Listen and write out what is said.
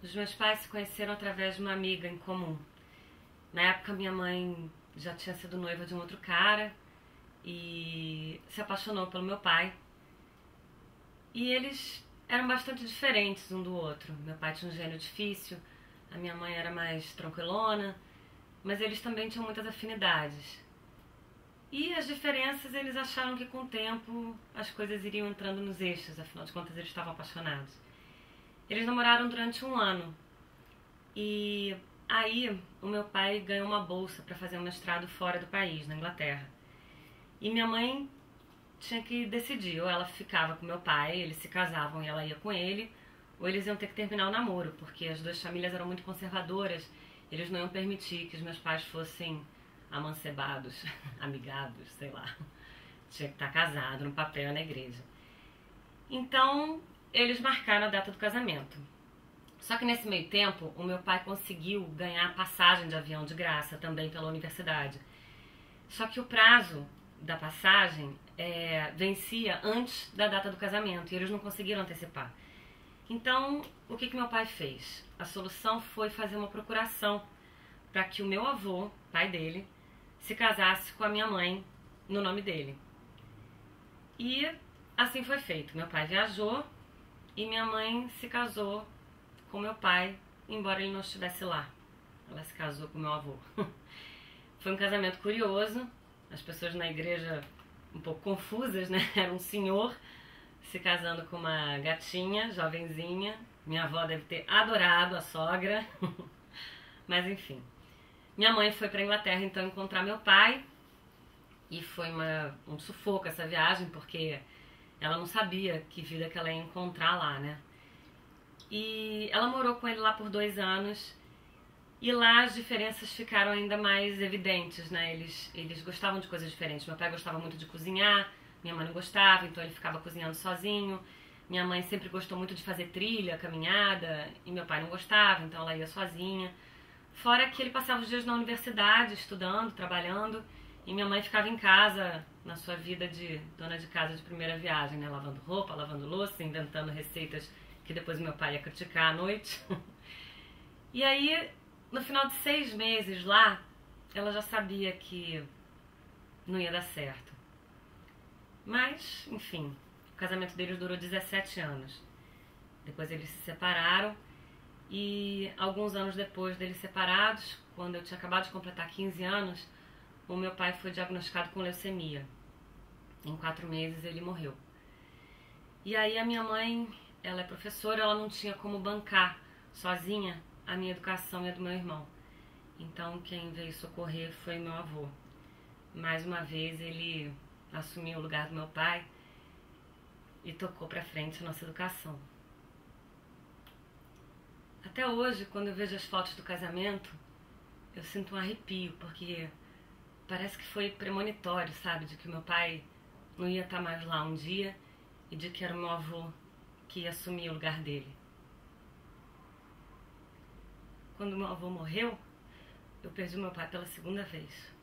Os meus pais se conheceram através de uma amiga em comum. Na época, minha mãe já tinha sido noiva de um outro cara e se apaixonou pelo meu pai. E eles eram bastante diferentes um do outro. Meu pai tinha um gênio difícil, a minha mãe era mais tranquilona, mas eles também tinham muitas afinidades. E as diferenças, eles acharam que com o tempo as coisas iriam entrando nos eixos, afinal de contas eles estavam apaixonados. Eles namoraram durante um ano e aí o meu pai ganhou uma bolsa para fazer um mestrado fora do país, na Inglaterra. E minha mãe tinha que decidir, ou ela ficava com meu pai, eles se casavam e ela ia com ele, ou eles iam ter que terminar o namoro, porque as duas famílias eram muito conservadoras, eles não iam permitir que os meus pais fossem amancebados, amigados, sei lá. Tinha que estar casado no papel na igreja. Então, eles marcaram a data do casamento. Só que nesse meio tempo, o meu pai conseguiu ganhar passagem de avião de graça também pela universidade. Só que o prazo da passagem vencia antes da data do casamento e eles não conseguiram antecipar. Então, o que meu pai fez? A solução foi fazer uma procuração para que o meu avô, pai dele, se casasse com a minha mãe no nome dele. E assim foi feito. Meu pai viajou e minha mãe se casou com meu pai, embora ele não estivesse lá. Ela se casou com meu avô. Foi um casamento curioso, as pessoas na igreja um pouco confusas, né? Era um senhor se casando com uma gatinha, jovenzinha. Minha avó deve ter adorado a sogra. Mas enfim. Minha mãe foi para a Inglaterra então encontrar meu pai. E foi um sufoco essa viagem, porque ela não sabia que vida que ela ia encontrar lá, né? E ela morou com ele lá por 2 anos. E lá as diferenças ficaram ainda mais evidentes, né? Eles gostavam de coisas diferentes. Meu pai gostava muito de cozinhar, minha mãe não gostava, então ele ficava cozinhando sozinho. Minha mãe sempre gostou muito de fazer trilha, caminhada, e meu pai não gostava, então ela ia sozinha. Fora que ele passava os dias na universidade, estudando, trabalhando, e minha mãe ficava em casa, na sua vida de dona de casa de primeira viagem, né? Lavando roupa, lavando louça, inventando receitas que depois meu pai ia criticar à noite. E aí, no final de 6 meses lá, ela já sabia que não ia dar certo. Mas, enfim, o casamento deles durou 17 anos. Depois eles se separaram e alguns anos depois deles separados, quando eu tinha acabado de completar 15 anos, o meu pai foi diagnosticado com leucemia. Em 4 meses ele morreu. E aí a minha mãe, ela é professora, ela não tinha como bancar sozinha a minha educação e a do meu irmão. Então quem veio socorrer foi meu avô. Mais uma vez ele assumiu o lugar do meu pai e tocou pra frente a nossa educação. Até hoje, quando eu vejo as fotos do casamento, eu sinto um arrepio, porque parece que foi premonitório, sabe? De que meu pai não ia estar mais lá um dia e de que era o meu avô que ia assumir o lugar dele. Quando meu avô morreu, eu perdi meu pai pela 2ª vez.